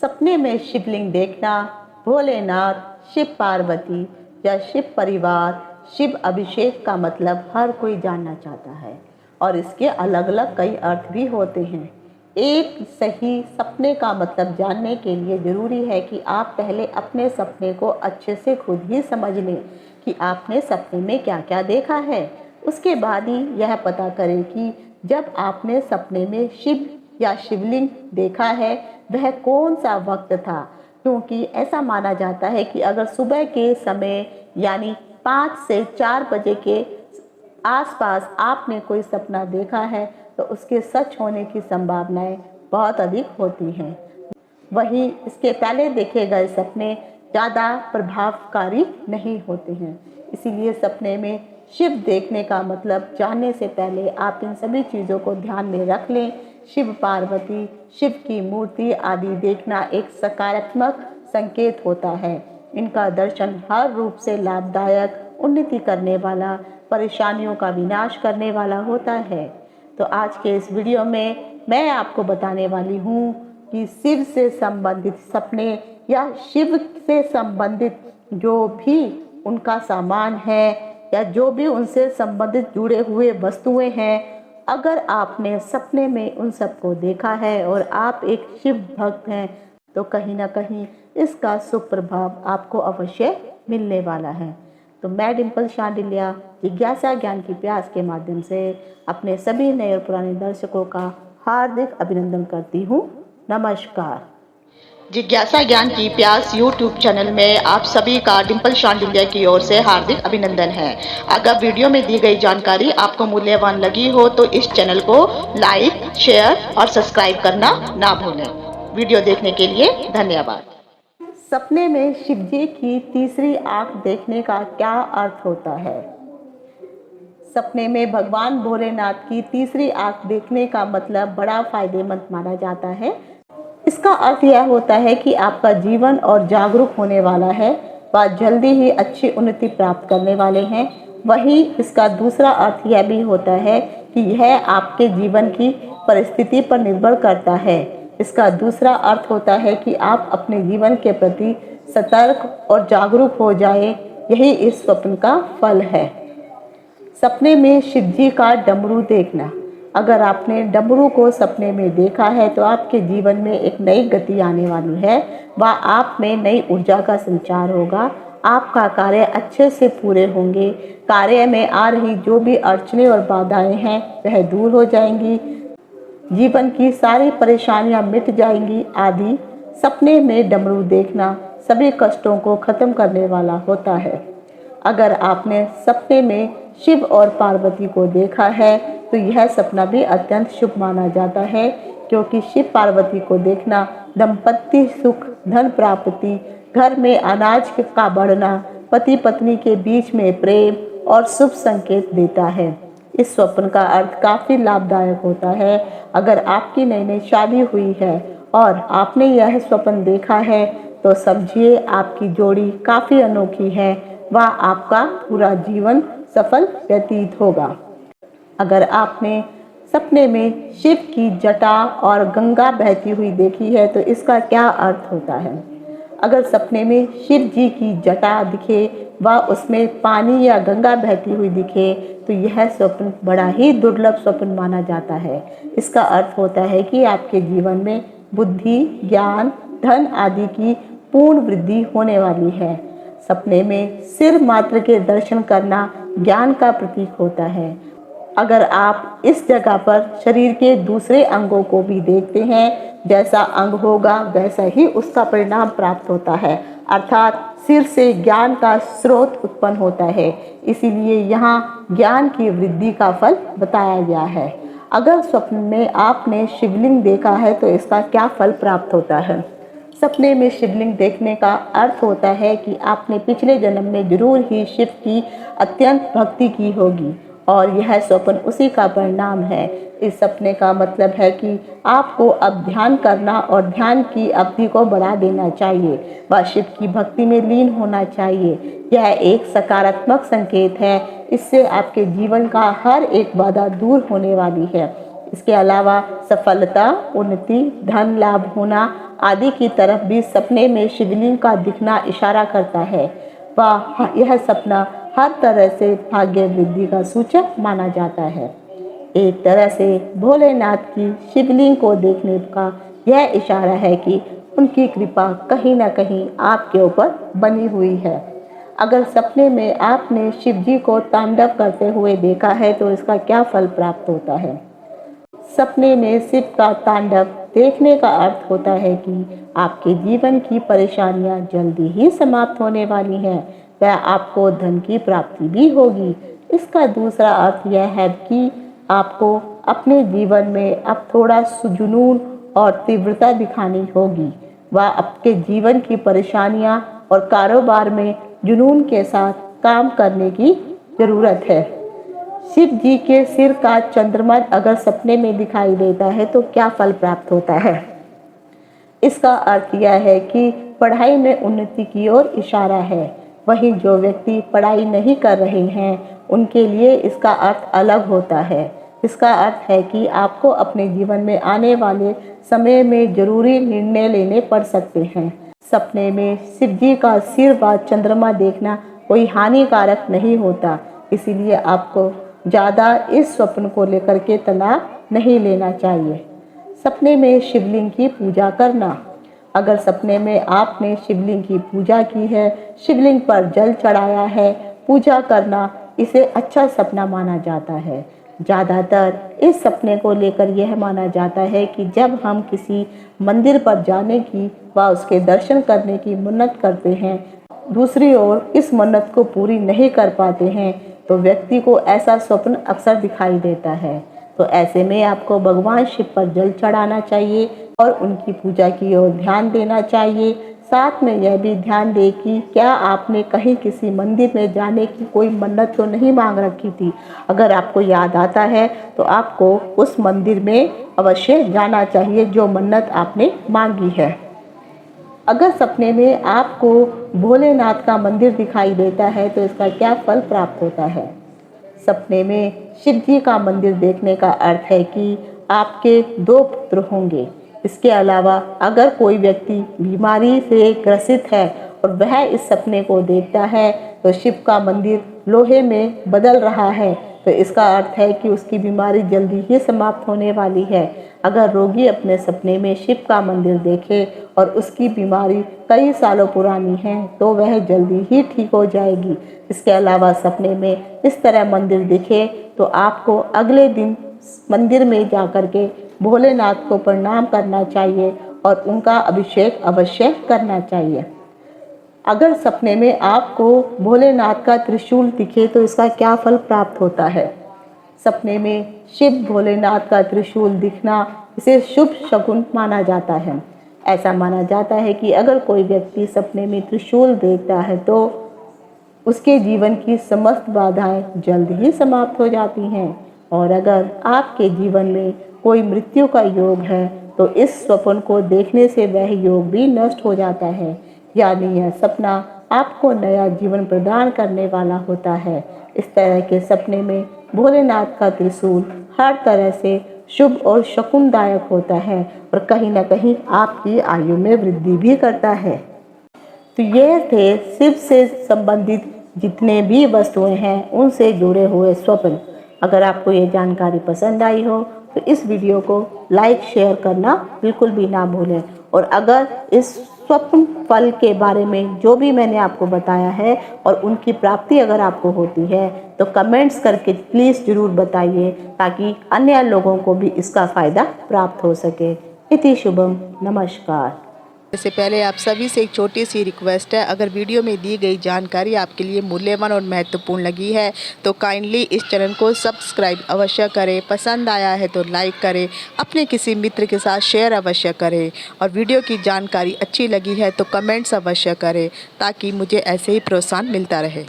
सपने में शिवलिंग देखना भोलेनाथ, शिव पार्वती या शिव परिवार, शिव अभिषेक का मतलब हर कोई जानना चाहता है और इसके अलग अलग कई अर्थ भी होते हैं। एक सही सपने का मतलब जानने के लिए ज़रूरी है कि आप पहले अपने सपने को अच्छे से खुद ही समझ लें कि आपने सपने में क्या क्या देखा है। उसके बाद ही यह पता करें कि जब आपने सपने में शिव या शिवलिंग देखा है वह कौन सा वक्त था, क्योंकि ऐसा माना जाता है कि अगर सुबह के समय यानी 5 से 4 बजे के आसपास आपने कोई सपना देखा है तो उसके सच होने की संभावनाएं बहुत अधिक होती हैं। वहीं इसके पहले देखे गए सपने ज़्यादा प्रभावकारी नहीं होते हैं। इसीलिए सपने में शिव देखने का मतलब जानने से पहले आप इन सभी चीज़ों को ध्यान में रख लें। शिव पार्वती, शिव की मूर्ति आदि देखना एक सकारात्मक संकेत होता है। इनका दर्शन हर रूप से लाभदायक, उन्नति करने वाला, परेशानियों का विनाश करने वाला होता है। तो आज के इस वीडियो में मैं आपको बताने वाली हूँ कि शिव से संबंधित सपने या शिव से संबंधित जो भी उनका सामान है या जो भी उनसे संबंधित जुड़े हुए वस्तुएं हैं, अगर आपने सपने में उन सबको देखा है और आप एक शिव भक्त हैं तो कहीं ना कहीं इसका शुभ प्रभाव आपको अवश्य मिलने वाला है। तो मैं डिम्पल शांडिल्या जिज्ञासा ज्ञान की प्यास के माध्यम से अपने सभी नए और पुराने दर्शकों का हार्दिक अभिनंदन करती हूँ। नमस्कार। जिज्ञासा ज्ञान की प्यास YouTube चैनल में आप सभी का डिम्पल शांडिल्या की ओर से हार्दिक अभिनंदन है। अगर वीडियो में दी गई जानकारी आपको मूल्यवान लगी हो तो इस चैनल को लाइक, शेयर और सब्सक्राइब करना ना भूलें। वीडियो देखने के लिए धन्यवाद। सपने में शिवजी की तीसरी आंख देखने का क्या अर्थ होता है? सपने में भगवान भोलेनाथ की तीसरी आंख देखने का मतलब बड़ा फायदेमंद माना जाता है। इसका अर्थ यह होता है कि आपका जीवन और जागरूक होने वाला है, वह जल्दी ही अच्छी उन्नति प्राप्त करने वाले हैं। वहीं इसका दूसरा अर्थ यह भी होता है कि यह आपके जीवन की परिस्थिति पर निर्भर करता है। इसका दूसरा अर्थ होता है कि आप अपने जीवन के प्रति सतर्क और जागरूक हो जाए। यही इस स्वप्न का फल है। सपने में शिवजी का डमरू देखना। अगर आपने डमरू को सपने में देखा है तो आपके जीवन में एक नई गति आने वाली है। वह आप में नई ऊर्जा का संचार होगा। आपका कार्य अच्छे से पूरे होंगे। कार्य में आ रही जो भी अड़चनें और बाधाएं हैं वह दूर हो जाएंगी। जीवन की सारी परेशानियां मिट जाएंगी आदि। सपने में डमरू देखना सभी कष्टों को खत्म करने वाला होता है। अगर आपने सपने में शिव और पार्वती को देखा है तो यह सपना भी अत्यंत शुभ माना जाता है, क्योंकि शिव पार्वती को देखना दंपत्ति सुख, धन प्राप्ति, घर में अनाज का बढ़ना, पति पत्नी के बीच में प्रेम और शुभ संकेत देता है। इस स्वप्न का अर्थ काफ़ी लाभदायक होता है। अगर आपकी नई नई शादी हुई है और आपने यह स्वप्न देखा है तो समझिए आपकी जोड़ी काफ़ी अनोखी है। वह आपका पूरा जीवन सफल व्यतीत होगा। अगर आपने सपने में शिव की जटा और गंगा बहती हुई देखी है तो इसका क्या अर्थ होता है? अगर सपने में शिव जी की जटा दिखे व उसमें पानी या गंगा बहती हुई दिखे तो यह स्वप्न बड़ा ही दुर्लभ स्वप्न माना जाता है। इसका अर्थ होता है कि आपके जीवन में बुद्धि, ज्ञान, धन आदि की पूर्ण वृद्धि होने वाली है। सपने में सिर मात्र के दर्शन करना ज्ञान का प्रतीक होता है। अगर आप इस जगह पर शरीर के दूसरे अंगों को भी देखते हैं, जैसा अंग होगा वैसा ही उसका परिणाम प्राप्त होता है, अर्थात सिर से ज्ञान का स्रोत उत्पन्न होता है। इसीलिए यहाँ ज्ञान की वृद्धि का फल बताया गया है। अगर स्वप्न में आपने शिवलिंग देखा है तो इसका क्या फल प्राप्त होता है? सपने में शिवलिंग देखने का अर्थ होता है कि आपने पिछले जन्म में जरूर ही शिव की अत्यंत भक्ति की होगी और यह स्वप्न उसी का परिणाम है। इस सपने का मतलब है कि आपको अब ध्यान करना और ध्यान की अवधि को बढ़ा देना चाहिए व शिव की भक्ति में लीन होना चाहिए। यह एक सकारात्मक संकेत है। इससे आपके जीवन का हर एक बाधा दूर होने वाली है। इसके अलावा सफलता, उन्नति, धन लाभ होना आदि की तरफ भी सपने में शिवलिंग का दिखना इशारा करता है। यह सपना हर तरह से भाग्य वृद्धि का सूचक माना जाता है। एक तरह से भोलेनाथ की शिवलिंग को देखने का यह इशारा है कि उनकी कृपा कहीं न कहीं आपके ऊपर बनी हुई है। अगर सपने में आपने शिव जी को तांडव करते हुए देखा है तो इसका क्या फल प्राप्त होता है? सपने में शिव का तांडव देखने का अर्थ होता है कि आपके जीवन की परेशानियां जल्दी ही समाप्त होने वाली हैं। वह आपको धन की प्राप्ति भी होगी। इसका दूसरा अर्थ यह है कि आपको अपने जीवन में अब थोड़ा जुनून और तीव्रता दिखानी होगी। वह आपके जीवन की परेशानियां और कारोबार में जुनून के साथ काम करने की जरूरत है। शिव जी के सिर का चंद्रमा अगर सपने में दिखाई देता है तो क्या फल प्राप्त होता है? इसका अर्थ यह है कि पढ़ाई में उन्नति की ओर इशारा है। वहीं जो व्यक्ति पढ़ाई नहीं कर रहे हैं उनके लिए इसका अर्थ अलग होता है। इसका अर्थ है कि आपको अपने जीवन में आने वाले समय में जरूरी निर्णय लेने पड़ सकते हैं। सपने में शिव जी का सिर व चंद्रमा देखना कोई हानिकारक नहीं होता, इसीलिए आपको ज़्यादा इस स्वप्न को लेकर के तनाव नहीं लेना चाहिए। सपने में शिवलिंग की पूजा करना। अगर सपने में आपने शिवलिंग की पूजा की है, शिवलिंग पर जल चढ़ाया है, पूजा करना इसे अच्छा सपना माना जाता है। ज़्यादातर इस सपने को लेकर यह माना जाता है कि जब हम किसी मंदिर पर जाने की व उसके दर्शन करने की मन्नत करते हैं, दूसरी ओर इस मन्नत को पूरी नहीं कर पाते हैं तो व्यक्ति को ऐसा स्वप्न अक्सर दिखाई देता है। तो ऐसे में आपको भगवान शिव पर जल चढ़ाना चाहिए और उनकी पूजा की ओर ध्यान देना चाहिए। साथ में यह भी ध्यान दें कि क्या आपने कहीं किसी मंदिर में जाने की कोई मन्नत तो नहीं मांग रखी थी। अगर आपको याद आता है तो आपको उस मंदिर में अवश्य जाना चाहिए जो मन्नत आपने मांगी है। अगर सपने में आपको भोलेनाथ का मंदिर दिखाई देता है तो इसका क्या फल प्राप्त होता है? सपने में शिव जी का मंदिर देखने का अर्थ है कि आपके 2 पुत्र होंगे। इसके अलावा अगर कोई व्यक्ति बीमारी से ग्रसित है और वह इस सपने को देखता है तो शिव का मंदिर लोहे में बदल रहा है तो इसका अर्थ है कि उसकी बीमारी जल्दी ही समाप्त होने वाली है। अगर रोगी अपने सपने में शिव का मंदिर देखे और उसकी बीमारी कई सालों पुरानी है तो वह जल्दी ही ठीक हो जाएगी। इसके अलावा सपने में इस तरह मंदिर दिखे तो आपको अगले दिन मंदिर में जाकर के भोलेनाथ को प्रणाम करना चाहिए और उनका अभिषेक अवश्य करना चाहिए। अगर सपने में आपको भोलेनाथ का त्रिशूल दिखे तो इसका क्या फल प्राप्त होता है? सपने में शिव भोलेनाथ का त्रिशूल दिखना इसे शुभ शकुन माना जाता है। ऐसा माना जाता है कि अगर कोई व्यक्ति सपने में त्रिशूल देखता है तो उसके जीवन की समस्त बाधाएं जल्द ही समाप्त हो जाती हैं। और अगर आपके जीवन में कोई मृत्यु का योग है तो इस स्वप्न को देखने से वह योग भी नष्ट हो जाता है। यानी यह सपना आपको नया जीवन प्रदान करने वाला होता है। इस तरह के सपने में भोलेनाथ का त्रिशूल हर तरह से शुभ और शकुनदायक होता है और कहीं न कहीं आपकी आयु में वृद्धि भी करता है। तो ये थे शिव से संबंधित जितने भी वस्तुएं हैं उनसे जुड़े हुए स्वप्न। अगर आपको ये जानकारी पसंद आई हो तो इस वीडियो को लाइक शेयर करना बिल्कुल भी ना भूलें। और अगर इस स्वप्न फल के बारे में जो भी मैंने आपको बताया है और उनकी प्राप्ति अगर आपको होती है तो कमेंट्स करके प्लीज़ ज़रूर बताइए ताकि अन्य लोगों को भी इसका फ़ायदा प्राप्त हो सके। इति शुभम, नमस्कार। इससे पहले आप सभी से एक छोटी सी रिक्वेस्ट है, अगर वीडियो में दी गई जानकारी आपके लिए मूल्यवान और महत्वपूर्ण लगी है तो काइंडली इस चैनल को सब्सक्राइब अवश्य करें। पसंद आया है तो लाइक करें, अपने किसी मित्र के साथ शेयर अवश्य करें और वीडियो की जानकारी अच्छी लगी है तो कमेंट्स अवश्य करें ताकि मुझे ऐसे ही प्रोत्साहन मिलता रहे।